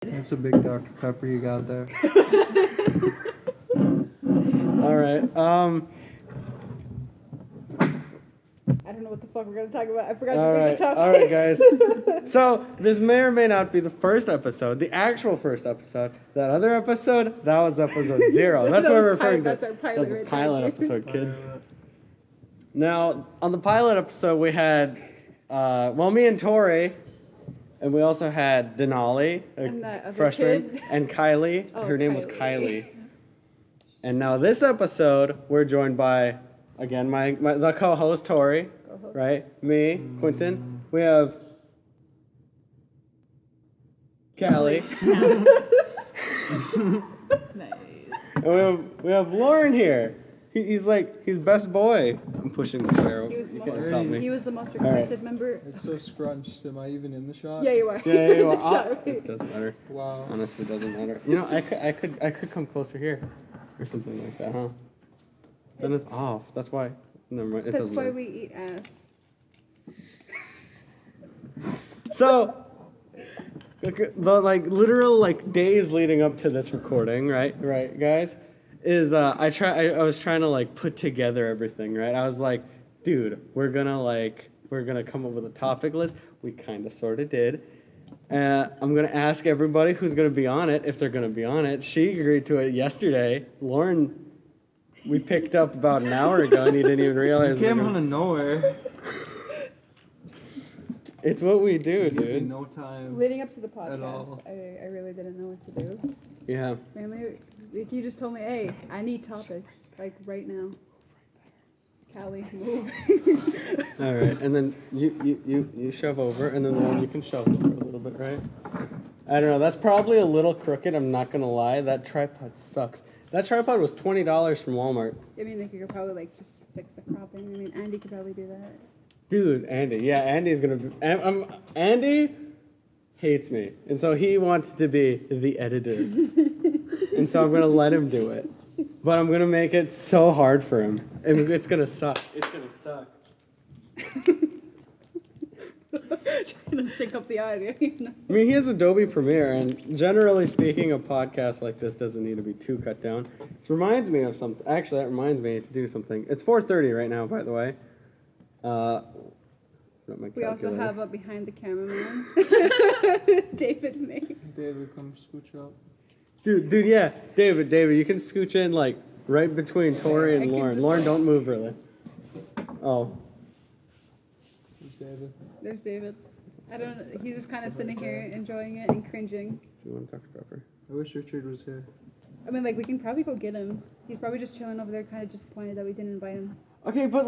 That's a big Dr. Pepper you got there. All right. I don't know what the fuck we're gonna talk about. I forgot All to right. pick the topic. All right, guys. So this may or may not be the first episode, the actual first episode. That other episode, that was episode 0. That's That what was we're referring that's to. our pilot That was right a there, pilot dude. episode, kids. Now, on the pilot episode, we had, me and Tori, and we also had Denali, And that a other freshman, kid. and Kylie. Oh, Her name was Kylie. Kylie. And now this episode, we're joined by, again, the co-host, Tori, right? Me, Quinten. We have Cali. Nice. And we have Loren here. He's best boy. I'm pushing the chair. He was, You the can't most, stop me. he was the most All right. requested member. It's so scrunched. Am I even in the shot? Yeah, you are. Yeah, well, Shut it doesn't matter. Wow. Honestly, it doesn't matter. You know, I could come closer here, or something like that, huh? Then it's off. That's why. Never mind. It That's doesn't why matter. we eat ass. So, the literal days leading up to this recording, right, guys, is I was trying to put together everything, right? I was like, dude, we're gonna come up with a topic list. We kind of sort of did. I'm gonna ask everybody who's gonna be on it if they're gonna be on it. She agreed to it yesterday. Loren, we picked up about an hour ago, and you didn't even realize. It came out of nowhere. It's what we do, Give me dude. no time. Leading up to the At podcast, all. I really didn't know what to do. Yeah. Mainly, you just told me, hey, I need topics, right now. Cali, move. All right, and then you shove over, and then the one you can shove over a little bit, right? I don't know. That's probably a little crooked. I'm not gonna lie. That tripod sucks. That tripod was $20 from Walmart. I mean, you could probably just fix the cropping. I mean, Andy could probably do that. Dude, Andy. Yeah, Andy's gonna be. Andy hates me, and so he wants to be the editor, and so I'm gonna let him do it. But I'm gonna make it so hard for him, and it's gonna suck. It's gonna suck. Trying to sync up the audio. I mean, he has Adobe Premiere, and generally speaking, a podcast like this doesn't need to be too cut down. This reminds me of something. Actually, that reminds me to do something. It's 4:30 right now, by the way. We also have a behind the cameraman, David May. David, come scooch up. Dude, yeah, David, you can scooch in right between Tori and Loren. Loren, don't move really. Oh. Who's David? There's David. I don't know. He's just kind of sitting here enjoying it and cringing. Do you want Dr. Pepper? I wish Richard was here. I mean, we can probably go get him. He's probably just chilling over there, kind of disappointed that we didn't invite him. Okay, but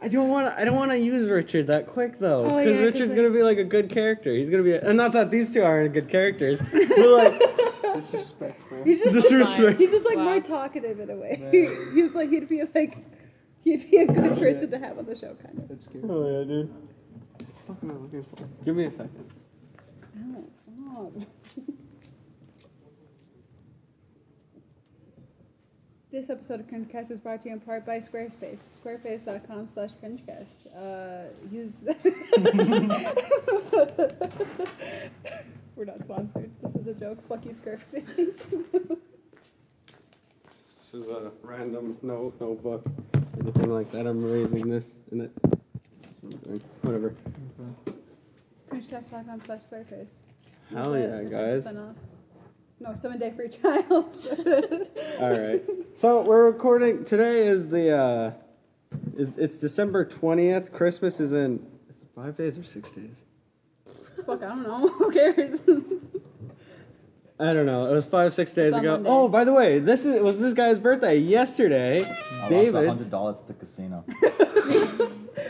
I don't want to use Richard that quick though, Oh, because yeah, Richard's gonna be a good character. He's gonna be, and not that these two aren't good characters, but Disrespectful. He's just Disrespect. He's just Wow. more talkative in a way. Man. He's he'd be a good person to have on the show, kind of. That's scary. oh yeah, dude. What the fuck am I looking for? Give me a second. Oh, stop. This episode of Cringecast is brought to you in part by Squarespace. Squarespace.com/cringecast. Use. We're not sponsored. This is a joke. Fuck you, Squarespace. This is a random notebook, anything like that. I'm raising this in it. Whatever. Cringecast.com/Squarespace. Hell yeah, guys. 10% off. No, 7-day free trial. All right. So we're recording. Today is it's December 20th. Christmas is in 5 days or 6 days. Fuck, I don't know. Who cares? I don't know. It was 5-6 days on ago. Monday. Oh, by the way, was this guy's birthday yesterday. I David. lost $100 at the casino.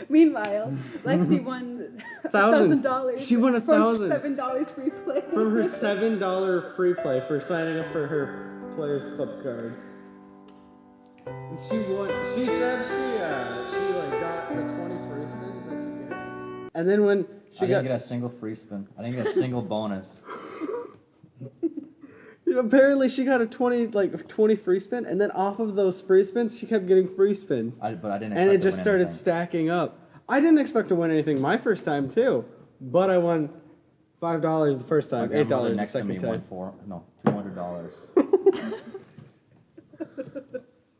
Meanwhile, Lexi won $1,000. She won $1,000 from $7 free play. from her $7 free play for signing up for her Players Club card. And she won. She said she got the 20 free spins that she get. And then when I didn't get a single free spin. I didn't get a single bonus. apparently she got a 20 free spin, and then off of those free spins, she kept getting free spins. But I didn't. And it expect to just win started anything. stacking up. I didn't expect to win anything my first time too, but I won $5 the first My time, grandmother $8 the next to me second won time. $200.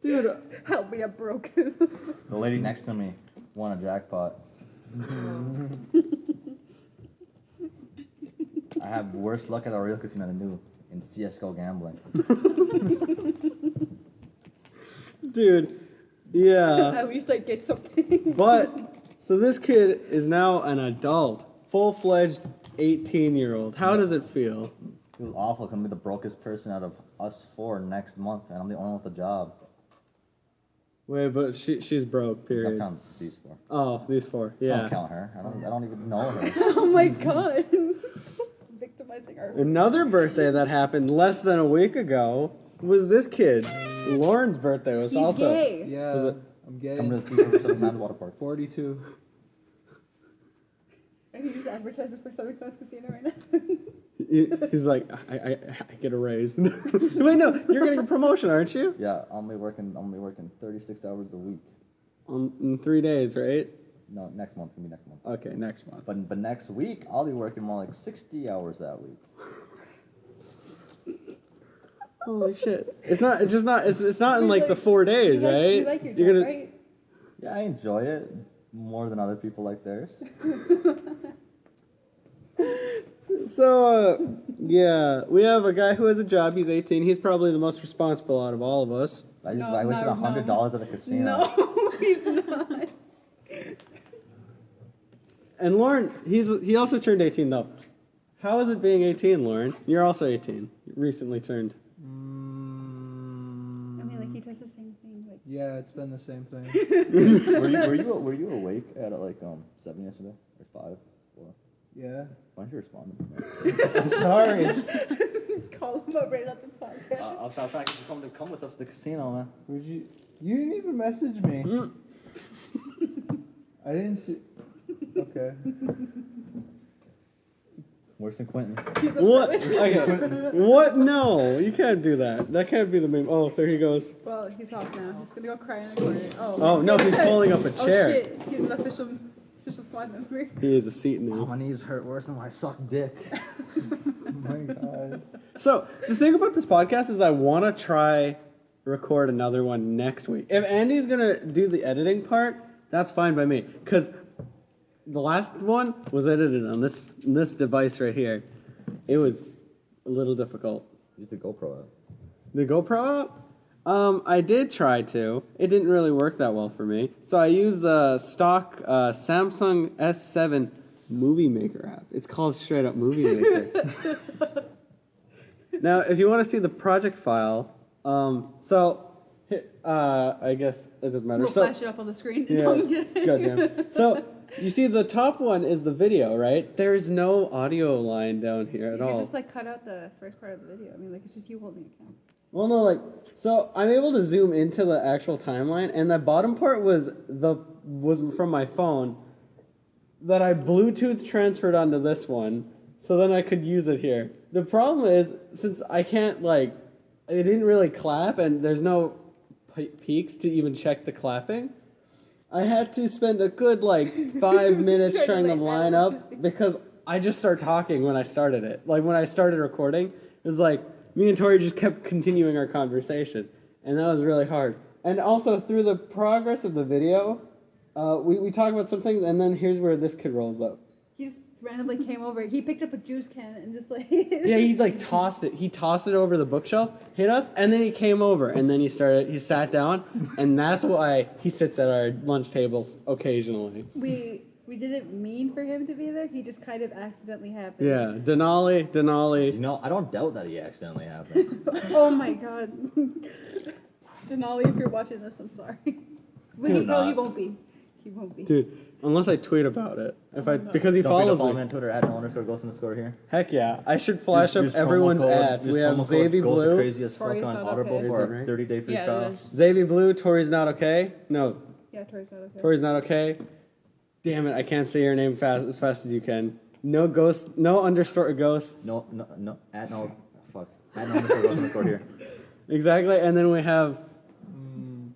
Dude, Help me, I'm broke. The lady next to me won a jackpot. I have worse luck at a real casino than you in CS:GO gambling. dude, yeah. At least I get something. But, so this kid is now an adult, full-fledged 18-year-old. How does it feel? It was awful. I'm gonna be the brokest person out of us four next month, and I'm the only one with a job. Wait, but she's broke, Don't period. count these four. Oh, these four, I yeah. don't count her. I don't even know her. Oh my god. Victimizing our. Another birthday that happened less than a week ago was this kid's. Lauren's birthday was He's also. gay. Yeah, Was it- I'm gay. Come to the 377 water park. 42. Are you just advertising for Summer Class Casino right now? He's like, I get a raise. Wait, no, you're getting a promotion, aren't you? Yeah, I'm only working 36 hours a week. In 3 days, right? No, next month. Gonna be next month. Okay, next month. But next week I'll be working more like 60 hours that week. Holy shit! It's not in like the 4 days, right? You like your job, You're gonna. right? Yeah, I enjoy it more than other people like theirs. So, yeah, we have a guy who has a job. He's 18. He's probably the most responsible out of all of us. I No, wasted no, $100 at a casino. No, he's not. And Lauren, he also turned 18 though. How is it being 18, Lauren? You're also 18. You recently turned. I mean, like, he does the same thing. Like, Yeah, it's been the same thing. were you awake at like 7 yesterday or 5? 4? Yeah. Why don't you respond? I'm sorry. call him up right out the podcast. I'll stop trying to come with us to the casino, man. Would you? You didn't even message me. I didn't see. Okay. Worse than Quinten. He's upset What? with me. Okay. What? No, you can't do that. That can't be the meme. Oh, there he goes. Well, he's off now. He's gonna go cry in the corner. Oh no, he's pulling up a chair. Oh shit, he's an official squad member. He is a seat Oh, now. my knees hurt worse than when I suck dick. Oh my god. So the thing about this podcast is I want to try record another one next week. If Andy's gonna do the editing part, that's fine by me. Cause the last one was edited on this device right here. It was a little difficult. Use the GoPro app. The GoPro app? I did try to. It didn't really work that well for me. So I used the stock Samsung S7 Movie Maker app. It's called straight up Movie Maker. Now, if you want to see the project file, I guess it doesn't matter. We'll So, flash it up on the screen. yeah, No, I'm kidding. goddamn. So, you see the top one is the video, right? There's no audio line down here at You all. could just like cut out the first part of the video. I mean, like it's just you holding a camera. Well, no, like, so I'm able to zoom into the actual timeline, and the bottom part was from my phone that I Bluetooth transferred onto this one, so then I could use it here. The problem is, since I can't, like, it didn't really clap, and there's no peaks to even check the clapping, I had to spend a good, 5 minutes trying to line up, because I just started talking when I started it. Like, when I started recording, it was like, me and Tori just kept continuing our conversation, and that was really hard. And also, through the progress of the video, we talk about some things, and then here's where this kid rolls up. He just randomly came over. He picked up a juice can and just like. Yeah, he tossed it. He tossed it over the bookshelf, hit us, and then he came over, and then he sat down, and that's why he sits at our lunch tables occasionally. We didn't mean for him to be there. He just kind of accidentally happened. Yeah, Denali. You know, I don't doubt that he accidentally happened. Oh my god. Denali, if you're watching this, I'm sorry. But Dude, he won't be. He won't be. Dude, unless I tweet about it. Because he Don't forget to follows follow me me. on Twitter @no_ghost_here. Heck yeah. I should flash Use up everyone's promo code- ads. use We have promo code Zavy Ghost Blue. Crazy as fuck Tori's on not Audible okay. for Is it a right? 30-day free Yeah, trial. it is. Zavy Blue, Tori's not okay? No, Yeah, Tori's not okay. Tori's not okay. Damn it, I can't say your name as fast as you can. No ghost, no underscore ghosts. No, @no_ghost_ here. Exactly, and then we have,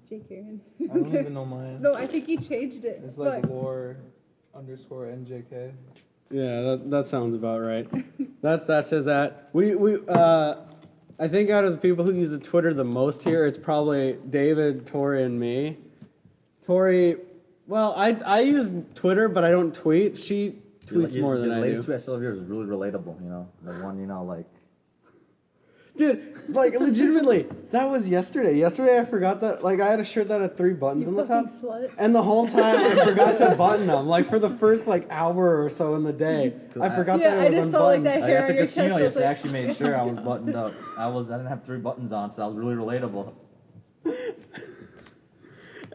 Jake Kieran. I don't even know mine. No, I think he changed it. It's like but lore_NJK. Yeah, that sounds about right. That's his at. I think out of the people who use the Twitter the most here, it's probably David, Tori, and me. Tori, well, I use Twitter, but I don't tweet. She tweets more than I do. The latest tweet I saw of yours is really relatable, you know? The one, you know, like... Dude, like, legitimately, that was yesterday. Yesterday I forgot that, like, I had a shirt that had 3 buttons on the top. Slut. And the whole time I forgot to button them. Like, for the first, like, hour or so in the day, I forgot that I was just saw, like, unbuttoned. that hair At on the your casino, chest. yesterday, I actually made sure I was buttoned up. I didn't have 3 buttons on, so that was really relatable.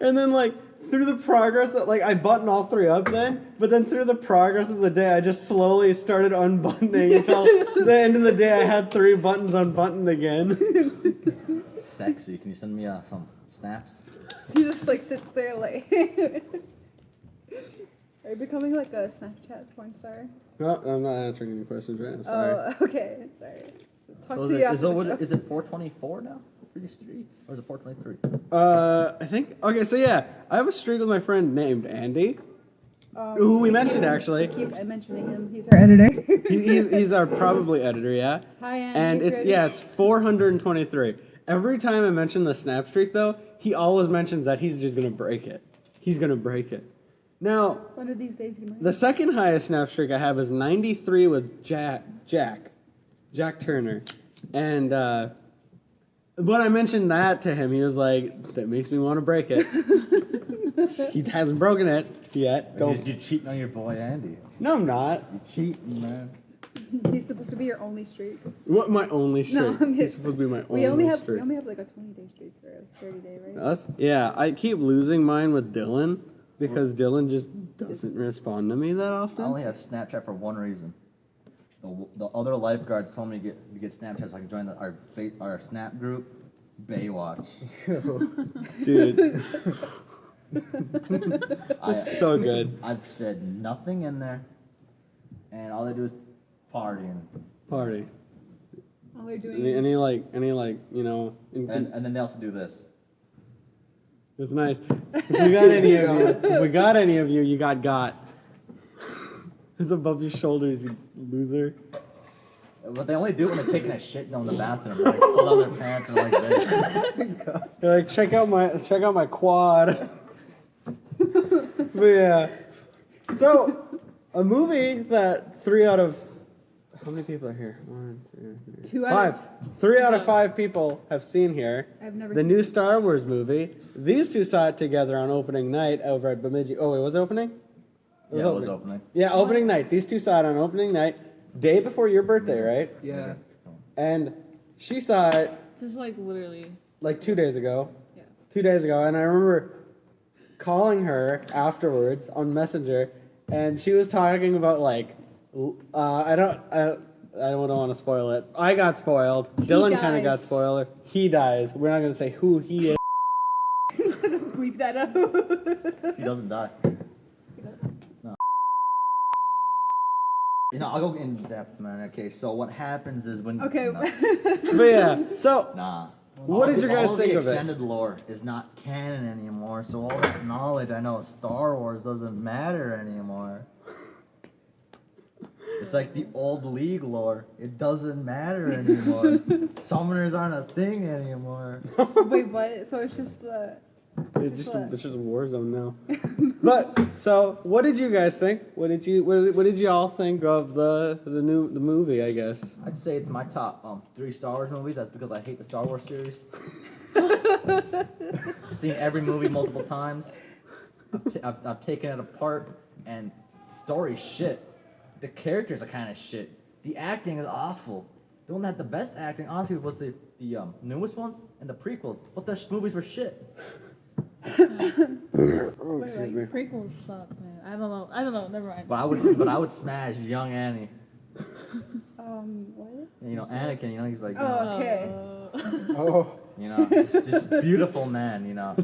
And then, like, through the progress, like, I buttoned all 3 up then, but then through the progress of the day, I just slowly started unbuttoning until the end of the day I had 3 buttons unbuttoned again. Sexy. Can you send me some snaps? He just, like, sits there, like... Are you becoming, like, a Snapchat porn star? No, I'm not answering any questions right now, sorry. Oh, okay. Sorry. So talk So to you after the show. is it 424 now? For your streak? Or is it 423? I think, okay, so yeah, I have a streak with my friend named Andy, who we mentioned, actually. We keep mentioning him. He's our editor. He's our probably editor, yeah. Hi, Andy. And it's 423. Every time I mention the snap streak, though, he always mentions that he's just gonna break it. He's gonna break it. Now, One of these days he might. the second highest snap streak I have is 93 with Jack Turner, and when I mentioned that to him, he was like, "That makes me want to break it." He hasn't broken it yet. You're cheating on your boy Andy. No, I'm not. You're cheating, man. He's supposed to be your only streak. What, my only streak? I'm He's supposed to be my only We only have streak. like a 20-day streak for a 30-day, right? Us? Yeah, I keep losing mine with Dylan because Dylan just doesn't respond to me that I often. only have Snapchat for one reason. The other lifeguards told me to get Snapchat so I can join our Snap group, Baywatch. Dude. It's so good. I've said nothing in there, and all they do is party Party. All they're doing Any you know. and then they also do this. It's nice. If we got any of you, you got. It's above your shoulders, you loser. But they only do it when they're taking a shit down the bathroom. Like pull down their pants or like this. They're like, check out my quad. But yeah. So, a movie that 3 out of how many people are here? 1, 2, 3, 5. 3 out of 5 people have seen here. I've never the seen new it. Star Wars movie. These 2 saw it together on opening night over at Bemidji. Oh wait, was it opening? It was opening. Yeah, opening night. These 2 saw it on opening night, day before your birthday, right? Yeah. And she saw it Just like literally. like 2 days ago. Yeah. 2 days ago, and I remember calling her afterwards on Messenger, and she was talking about like, I don't want to spoil it. I got spoiled. Dylan kind of got dies. spoiled. He dies. We're not gonna say who he is. Bleep that out. He doesn't die. No. You know, I'll go in depth, man. Okay, so what happens is when... Okay. No. But yeah, so Nah. what did you guys all think the of it? extended lore is not canon anymore, so all that knowledge I know of Star Wars doesn't matter anymore. It's like the old League lore. It doesn't matter anymore. Summoners aren't a thing anymore. Wait, what? So it's just It's just a war zone now. But so, what did you guys think? What did you all think of the movie? I guess. I'd say it's my top 3 Star Wars movies. That's because I hate the Star Wars series. I've seen every movie multiple times. I've taken it apart, and the story's shit. The characters are kind of shit. The acting is awful. The one that had the best acting, honestly, was the newest ones and the prequels. But the movies were shit. Oh, excuse me. Prequels suck, man. I don't know. Never mind. But I would smash young Annie. what? You know, Anakin. You know, he's like, Oh, okay. Oh. you know, just beautiful man. You know.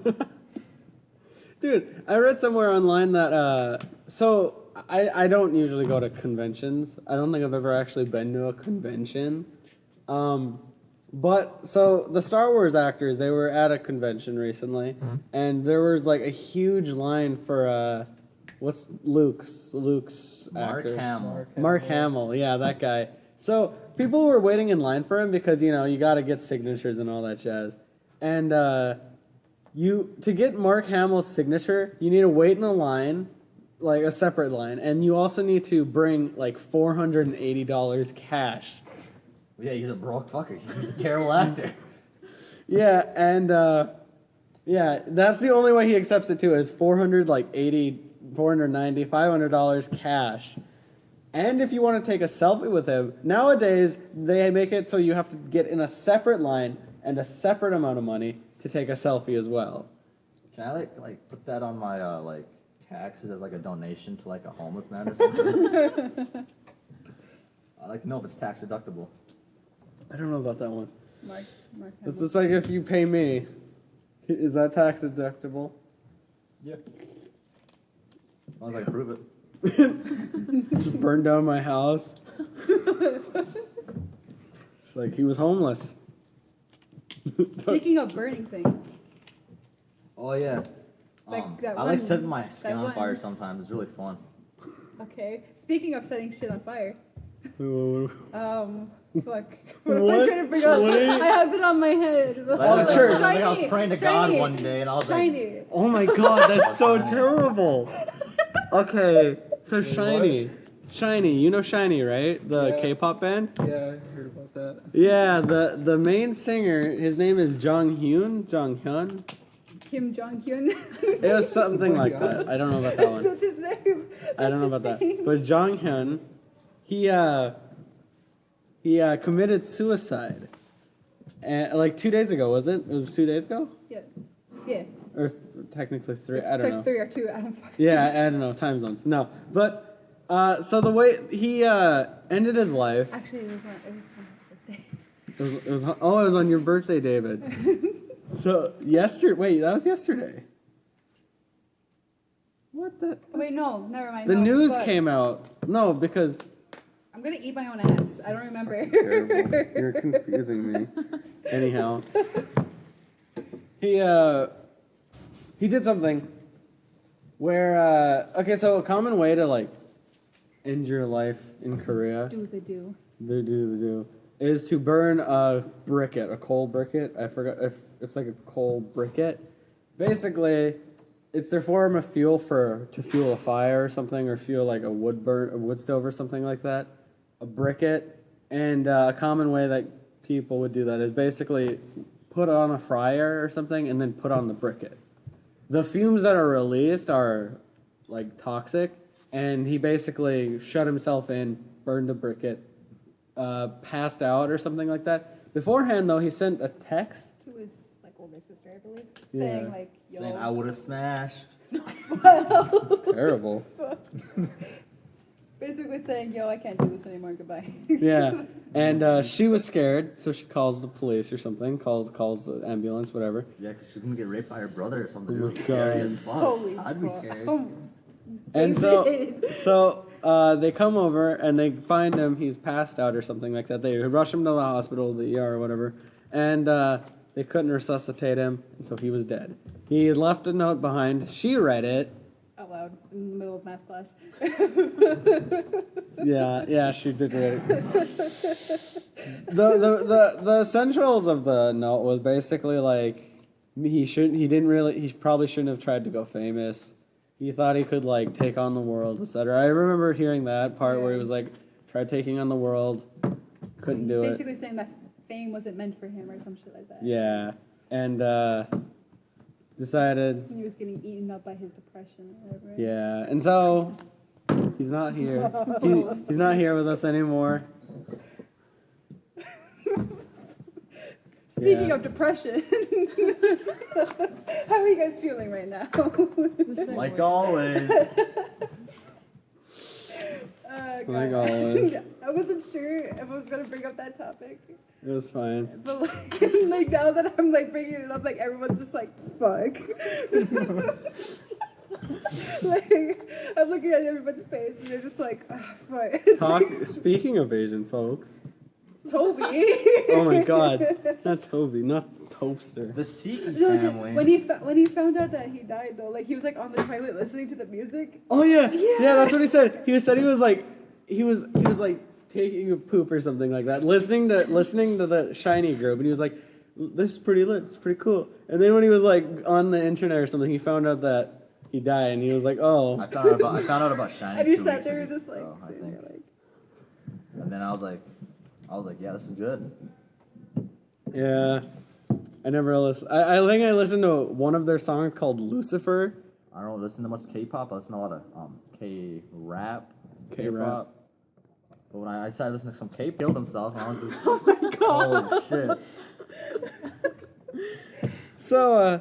Dude, I read somewhere online that so I don't usually go to conventions. I don't think I've ever actually been to a convention. But so the Star Wars actors, they were at a convention recently, and there was like a huge line for what's Luke's Mark actor? Hamill. Mark Hamill, yeah, that guy. So people were waiting in line for him because you got to get signatures and all that jazz. And to get Mark Hamill's signature, you need to wait in a line, like a separate line, and you also need to bring like $480 cash. Yeah, he's a broke fucker. He's a terrible actor. Yeah, and that's the only way he accepts it too is $490, $500 cash. And if you want to take a selfie with him, nowadays they make it so you have to get in a separate line and a separate amount of money to take a selfie as well. Can I like put that on my taxes as like a donation to like a homeless man or something? I'd like to know if it's tax deductible. I don't know about that one. Mark It's Hamill. just like if you pay me, is that tax deductible? Yeah. As long as I can prove it. Just burned down my house. It's like he was homeless. Speaking of burning things, Oh yeah. Like that I like one- setting my skin that on one- fire sometimes. It's really fun. okay. Speaking of setting shit on fire, fuck. What am I What? trying to bring up? What are you- I have it on my head. Oh, church. I was praying to God one day, and I was Shiny. Oh my god, that's so terrible. Okay, so Shiny, you know Shiny, right? The Yeah. K-pop band? Yeah, I heard about that. Yeah, the main singer, his name is Jonghyun. Kim Jonghyun. It was something Oh my like God. that. I don't know about that one. That's his name. I don't know about that. But Jonghyun, he committed suicide. And like 2 days ago, was it? It was 2 days ago? Yeah. Yeah. Or technically 3, I don't know. 3 or 2. I don't fucking. Yeah, I don't know, time zones. No. But so the way he ended his life, Actually, it was on his birthday. it was on your birthday, David. So wait, that was yesterday. What the? Wait, no, never mind. The no, news fuck. came out. No, because I'm gonna eat my own ass. I don't remember. terrible. You're confusing me. Anyhow, he did something where okay, so a common way to like end your life in Korea, Do the do. is to burn a coal briquette. I forgot if it's like a coal briquette. Basically, it's their form of fuel to fuel a fire or something, or fuel like a wood stove or something like that. A briquette, and a common way that people would do that is basically put on a fryer or something, and then put on the briquette. The fumes that are released are like toxic, and he basically shut himself in, burned a briquette, passed out or something like that. Beforehand, though, he sent a text. To his like older sister, I believe, Yeah. saying like, "Yo." saying I would have smashed. Terrible. Basically saying, "Yo, I can't do this anymore. Goodbye." Yeah, and she was scared, so she calls the police or something. Calls the ambulance, whatever. Yeah, 'cause she's gonna get raped by her brother or something. Oh my It was scary God. as fuck. Holy I'd be fuck. scared. Oh, And baby. so they come over and they find him. He's passed out or something like that. They rush him to the hospital, the ER or whatever, and they couldn't resuscitate him, and so he was dead. He had left a note behind. She read it. Out loud in the middle of math class. Yeah, she did read it. The essentials of the note was basically like he probably shouldn't have tried to go famous. He thought he could like take on the world, etc. I remember hearing that part where he was like, try taking on the world, couldn't do it. Basically saying that fame wasn't meant for him or some shit like that. Yeah, and decided, He was getting eaten up by his depression or whatever. yeah, and so he's not here. He's not here with us anymore. Speaking Yeah. of depression, how are you guys feeling right now? Like always. Like always. I wasn't sure if I was gonna bring up that topic, It was fine. but like now that I'm like bringing it up, like everyone's just like, fuck. Like I'm looking at everyone's face and they're just like, ah, fuck. It's like, Speaking of Asian folks. Toby. Oh my God, not Toby, not coaster. The Seeking No, family. when he found out that he died though, like he was like on the toilet listening to the music. Oh yeah, yeah, that's what he said. He was like taking a poop or something like that, listening to the Shiny group, and he was like, "This is pretty lit. It's pretty cool." And then when he was like on the internet or something, he found out that he died, and he was like, "Oh." I found out about Shiny. And he 2 sat weeks there ago, just like I sitting think. there like. And then I was like, yeah, this is good. Yeah, I never listened. I think I listened to one of their songs called Lucifer. I don't listen to much K-pop. I listen to a lot of K-rap, K-rap. K-pop. But when I decided to listen to some K, killed himself. I was just, Oh my god. holy shit. So,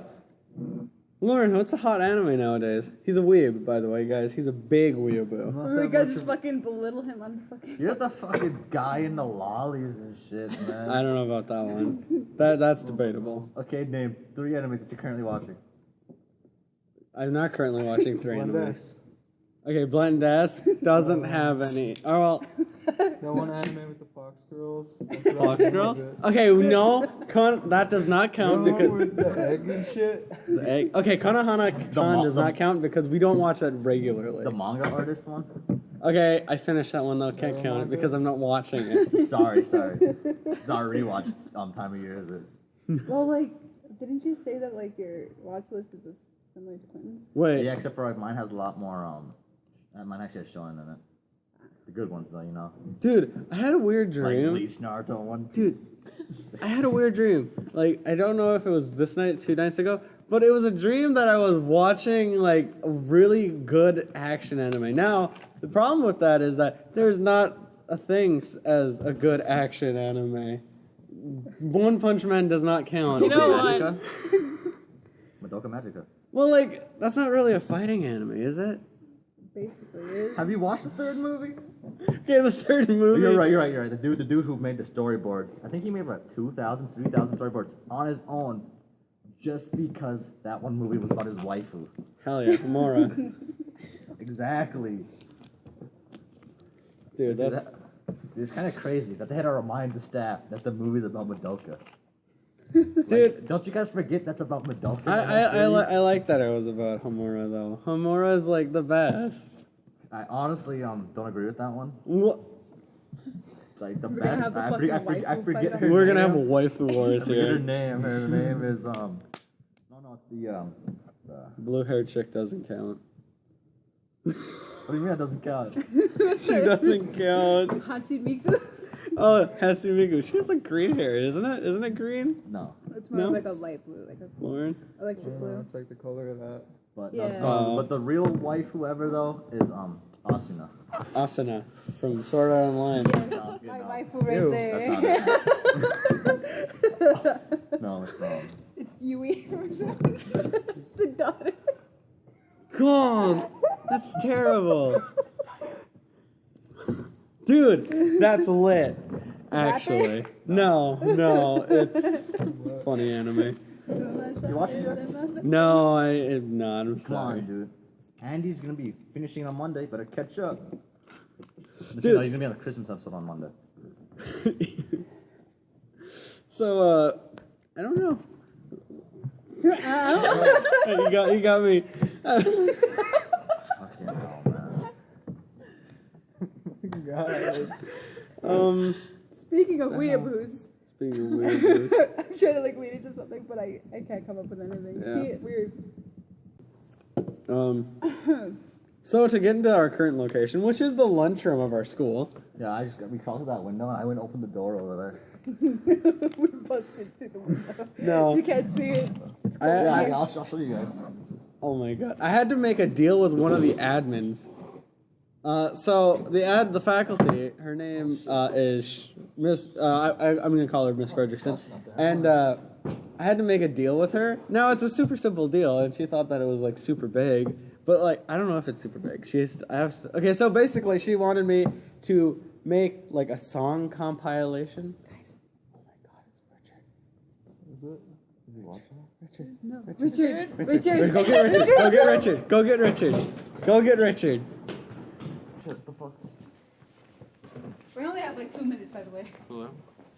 Loren, what's a hot anime nowadays? He's a weeb, by the way, guys. He's a big weeaboo. Oh my god, just fucking belittle him on the fucking. You're the fucking guy in the lollies and shit, man. I don't know about that one. That's debatable. Okay, name 3 animes that you're currently watching. I'm not currently watching 3 Blend animes. S. Okay, Blend S doesn't have any. Oh well, That one anime with the Fox Girls. Fox Girls. Okay, no, that does not count because with the egg and shit. the egg. Okay, Konohana does not count because we don't watch that regularly. The manga artist one? Okay, I finished that one though. Can't count it because I'm not watching it. Sorry. It's not a rewatch time of year, is it? Well, like, didn't you say that like your watch list is similar to Quinten's? Wait. Yeah, except for like mine has a lot more mine actually has shonen in it. The good ones though, you know. Dude, I had a weird Like dream. Bleach, Naruto one. Dude, I had a weird dream. Like, I don't know if it was this night, 2 nights ago, but it was a dream that I was watching, like, a really good action anime. Now, the problem with that is that there's not a thing as a good action anime. One Punch Man does not count. You know Magica? what? Madoka Magica. Well, like, that's not really a fighting anime, is it? Basically, is. Have you watched the 3rd movie? Okay, the 3rd movie. You're right. The dude who made the storyboards. I think he made about 2,000, 3,000 storyboards on his own, just because that one movie was about his waifu. Hell yeah, Gamora. Exactly. Dude, that's... It's kind of crazy that they had to remind the staff that the movie's about Madoka. Dude, Like, don't you guys forget that's about Madoka? I like that it was about Homura, though. Homura is, like, the best. I honestly don't agree with that one. What? It's like the We're gonna best. have the I fucking forget waifu her fight name. We're gonna have a waifu I wars forget her here. name. Her name is No, it's the Blue-haired chick doesn't count. What do you mean that doesn't count? She doesn't count. Hatsune Oh, Hatsune She has like green hair, isn't it? Isn't it green? No, It's more No? like a light blue, like a Lauren? electric blue. It's like the color of that. but Yeah. but the real waifu ever though is Asuna. Asuna from Sword Art Online. Yeah, my waifu right Ew. there. No, it's It's Yui from the daughter. God, that's terrible. Dude, that's lit. Actually, no, it's funny anime. You watching it? No, I'm not. I'm Come sorry. on, dude. Andy's gonna be finishing on Monday. Better catch up. Dude. Dude, he's gonna be on the Christmas episode on Monday. So, I don't know. you got me. Fucking hell, man. God. Speaking of weeaboos, Speaking of weird news. I'm trying to like lead into something, but I can't come up with anything. Yeah. See, weird. So to get into our current location, which is the lunchroom of our school. Yeah, we crawled through that window and I went and opened the door over there. We're busted through the window. No. You can't see it. It's cold. I- I'll show you guys. Oh my god! I had to make a deal with one of the admins. So the faculty, her name is Miss. I'm gonna call her Miss Fredrickson, and I had to make a deal with her. Now it's a super simple deal, and she thought that it was like super big, but like I don't know if it's super big. Okay, so basically she wanted me to make like a song compilation. Guys, oh my god, it's Richard. Is he watching? No. Richard? Richard. Go get Richard. Go get Richard. Go get Richard. Go get Richard. What the fuck? We only have like 2 minutes, by the way. Hello?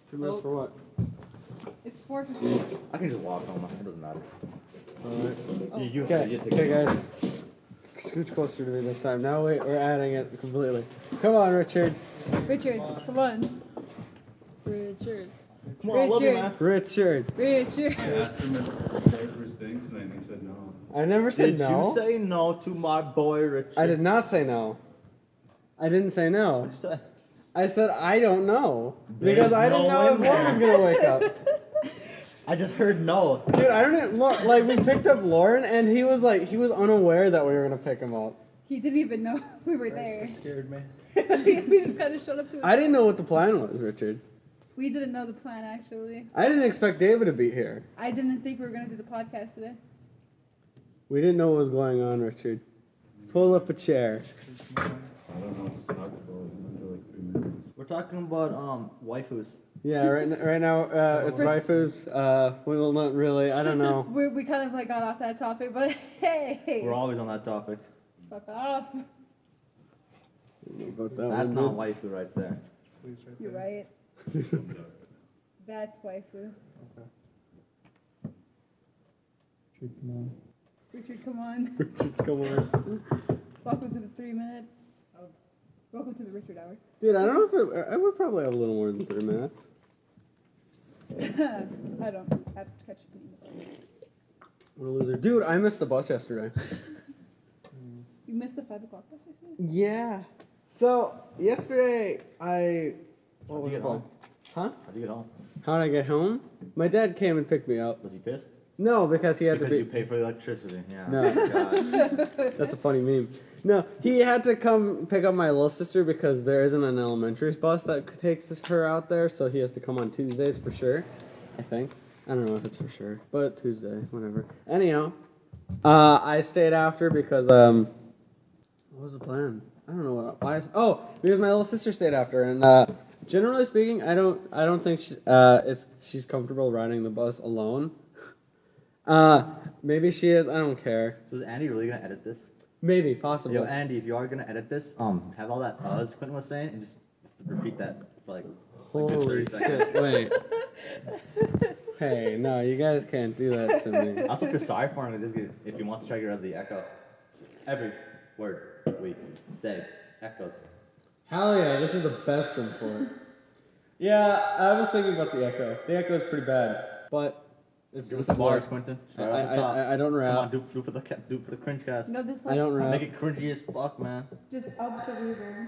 2 minutes for what? It's 4:50. I can just walk home. It doesn't matter. Alright. You Okay, okay, guys. Scooch closer to me this time. Now we're adding it completely. Come on, Richard. Richard, come on. Richard. Come on, I love you, man. Richard. Richard. I asked him if diaper staying tonight and he said no. I never said Did no. you say no to my boy Richard? I did not say no. I didn't say no. What did you say? I said I don't know. There's Because I didn't no know if in Lauren was going to wake up. I just heard no. Dude, I don't even, like, we picked up Loren, and he was unaware that we were going to pick him up. He didn't even know we were there. It scared me. We just kind of showed up to it. I didn't know what the plan was, Richard. We didn't know the plan, actually. I didn't expect David to be here. I didn't think we were going to do the podcast today. We didn't know what was going on, Richard. Pull up a chair. I don't know what to talk about under like 3 minutes. We're talking about waifus. Yeah, right now, it's waifus. We will not really, I don't know. We kind of like got off that topic, but hey. We're always on that topic. Fuck off. About that That's one, not dude. waifu right there. Please right You're there. right. That's waifu. Richard, come on. Richard, come on. Welcome to the 3 minutes. Welcome to the Richard hour. Dude, I don't know if I would probably have a little more than 3 minutes. I don't have to catch the What a loser. Dude, I missed the bus yesterday. You missed the 5 o'clock bus, I think? Yeah. So, yesterday, what How'd was you it get called? home? Huh? How'd you get home? How did I get home? My dad came and picked me up. Was he pissed? No, because he had Because to you be... pay for the electricity. Yeah. No. God. That's a funny meme. No, he had to come pick up my little sister because there isn't an elementary bus that takes her out there, so he has to come on Tuesdays for sure, I think. I don't know if it's for sure, but Tuesday, whatever. Anyhow, I stayed after because, what was the plan? I don't know why. Because my little sister stayed after, and generally speaking, I don't think she's comfortable riding the bus alone. Maybe she is. I don't care. So is Andy really gonna edit this? Maybe, possibly. Yo, Andy, if you are gonna edit this, have all that Quinten was saying, and just repeat that for like a good Holy 30 seconds. shit! Wait. Hey, no, you guys can't do that to me. I also feel sorry for him if he wants to try to get rid of the echo. Every word we say echoes. Hell yeah, this is the best one for it. Yeah, I was thinking about the echo. The echo is pretty bad, but it's Give us the bars, Quinten. I, Right off the top. I don't rap. Come on, do for the cringe cast. No, this I don't rap. Make it cringy as fuck, man. Just up the reverb.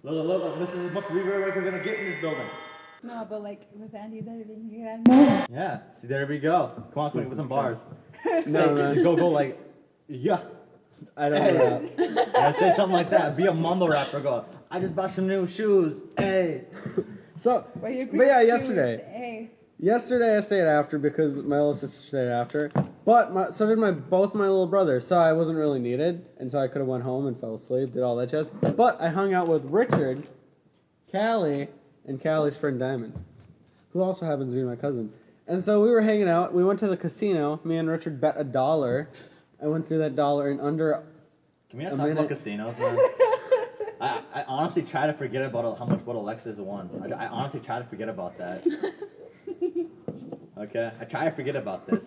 Look, this is as much reverb we're gonna get in this building. No, but like with Andy's editing, you can add more. Yeah, see, there we go. Come on, Quinten, with some bars. No, man. Go like, yeah. I don't Hey. rap. Yeah, say something like that. Be a mumble rapper. Go, I just bought some new shoes. Hey. So, But yeah, yesterday. Hey. Yesterday I stayed after because my little sister stayed after, but so did both my little brothers. So I wasn't really needed, and so I could have went home and fell asleep, did all that jazz. But I hung out with Richard, Cali, and Cali's friend Diamond, who also happens to be my cousin. And so we were hanging out. We went to the casino. Me and Richard bet $1. I went through that $1 in under. Can we not A talk about minute. casinos, man? I honestly try to forget about how much what Alexis won. I honestly try to forget about that. Okay, I try to forget about this.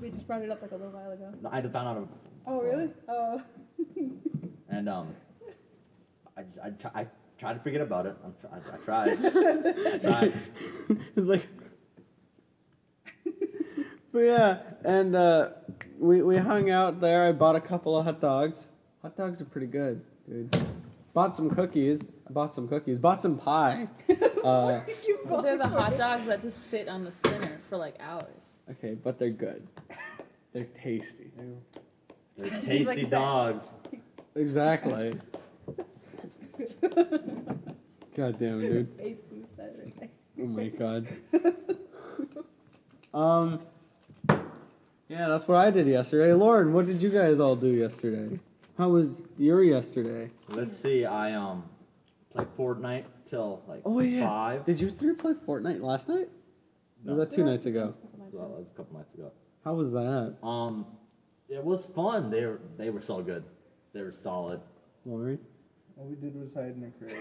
We just brought it up like a little while ago. No, I just found out. Oh, really? Oh. And I try to forget about it. I tried. I tried. It's like. But yeah, and we hung out there. I bought a couple of hot dogs. Hot dogs are pretty good, dude. Bought some cookies. Bought some pie. But they're the hot dogs that just sit on the spinner for like hours. Okay, but they're good. They're tasty. They're tasty Like that. dogs. Exactly. God damn it, dude. Face boost that right there. Oh my god. Yeah, that's what I did yesterday. Lauren, what did you guys all do yesterday? How was your yesterday? Let's see. I played Fortnite till like Oh yeah. 5. Did you three play Fortnite last night? Or was that 2 nights ago? Well, that was a couple nights ago. How was that, It was fun. They were so good. They were solid. Lauren? All we did was hide in a crate.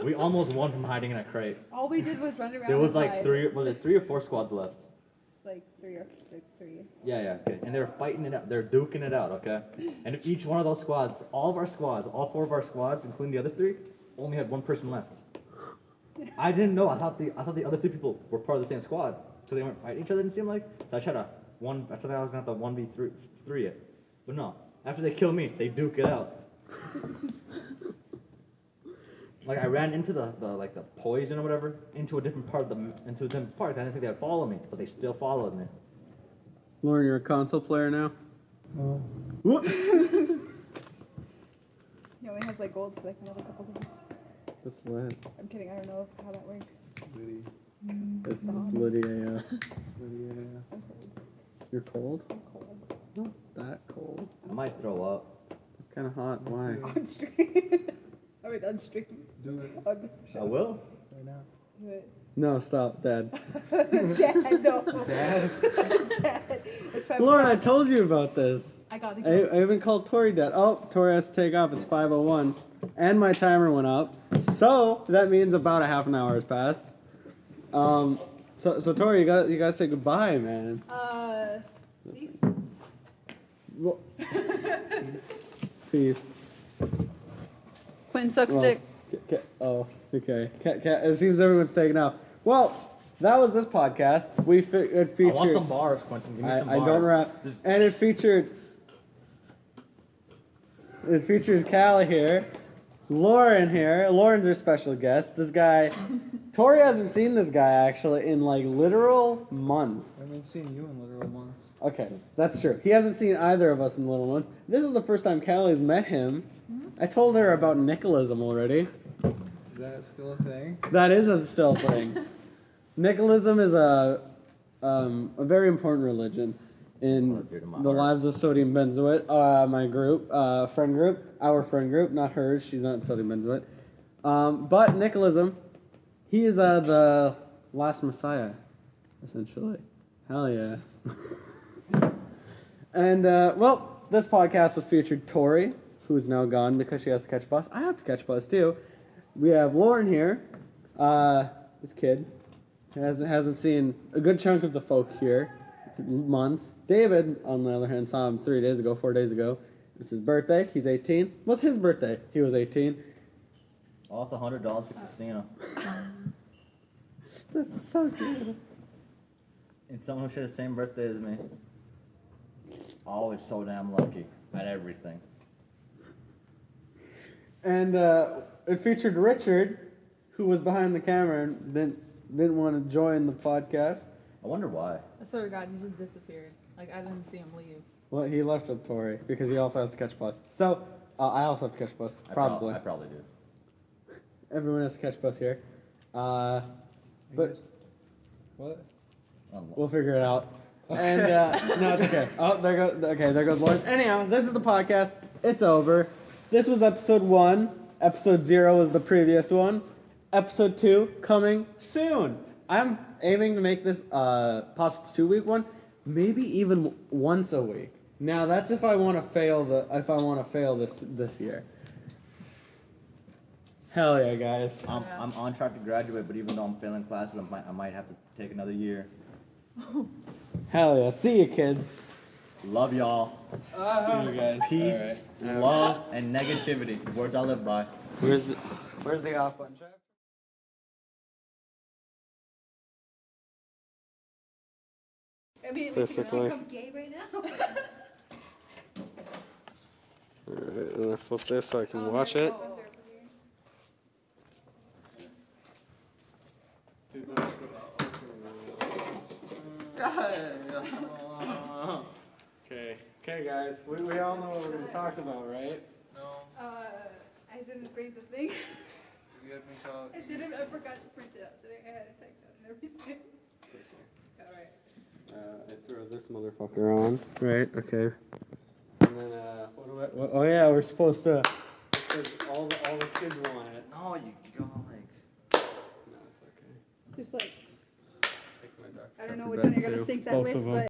We almost won from hiding in a crate. All we did was run around. There was and like hide. 3 or 4 squads left. It's like three. Yeah, okay. And they were fighting it out. They're duking it out, okay? And each one of those squads, all 4 of our squads, including the other 3, only had 1 person left. I didn't know. I thought the other 3 people were part of the same squad, so they weren't fighting each other. It didn't seem like. So I thought I was gonna have to 1v3 it, but no. After they kill me, they duke it out. Like I ran into the poison or whatever into a different part. I didn't think they would follow me, but they still followed me. Loren, you're a console player now? Oh. What? He only has like gold for like another couple days. That's lit. I'm kidding. I don't know how that works. Liddy. This is Lydia. Lydia. I'm cold. You're cold? I'm cold. Not that cold. I might throw up. It's kind of hot. Why? On stream. I mean, on stream. Do it On I will. right now. Do it. No, stop, Dad. Dad, no. Dad. Dad. It's fine. Lauren, I told you about this. I got I it. even called Tori Dad. Oh, Tori has to take off. It's 5:01, and my timer went up. So that means about a half an hour has passed. So Tori, you gotta say goodbye, man. Peace. Well, peace. Quinn sucks Well, dick. Oh, okay. It seems everyone's taken off. Well, that was this podcast. It I featured. want some bars, Quentin. Give me some I bars. don't rap. Just- And it features Cali here, Loren here. Loren's our special guest. This guy, Tori hasn't seen this guy actually in like literal months. I haven't seen you in literal months. Okay, that's true. He hasn't seen either of us in literal months. This is the first time Cali's met him. I told her about Nicholism already. Is that still a thing? That is still a thing. Nicholism is a very important religion in the lives of sodium benzoate. My group, our friend group, not hers. She's not sodium benzoate. But Nicholism, he is the last Messiah, essentially. Hell yeah. And well, this podcast was featured Tori, who is now gone because she has to catch a bus. I have to catch a bus too. We have Loren here, this kid. Hasn't seen a good chunk of the folk here, months. David, on the other hand, saw him 4 days ago. It's his birthday. He's 18. What's his birthday? He was 18. Also $100 to casino. That's so good. And someone who shared the same birthday as me. Always so damn lucky at everything. And it featured Richard, who was behind the camera and didn't want to join the podcast. I wonder why. I swear to God, he just disappeared. Like, I didn't see him leave. Well, he left with Tori because he also has to catch a bus. So I also have to catch a bus. Probably. I probably do. Everyone has to catch a bus here. But What? we'll figure it out. And no, it's okay. Oh, there goes Lauren. Anyhow, this is the podcast. It's over. This was episode 1. Episode 0 was the previous one. Episode 2 coming soon. I'm aiming to make this possible 2-week one, maybe even once a week. Now that's if I want to fail this year. Hell yeah, guys. I'm on track to graduate, but even though I'm failing classes, I might have to take another year. Hell yeah. See you, kids. Love y'all. See you guys. Peace, All right. love, and negativity. Words I live by. Where's the off button, Chad? I mean, Basically. become gay right now. Alright, and I flip this so I can watch it. Okay, guys. We all know what we're gonna talk about, right? No, I didn't bring the thing. you had me talk. I forgot to print it out today. I had to type that and everything. Alright. I throw this motherfucker on. Right. Okay. And then oh yeah, we're supposed to. All the kids want it. No, you go like. No, it's okay. Just like, Take my Dr. I don't know Pepper which back one you're gonna too. sync that Both with, of 'em. but.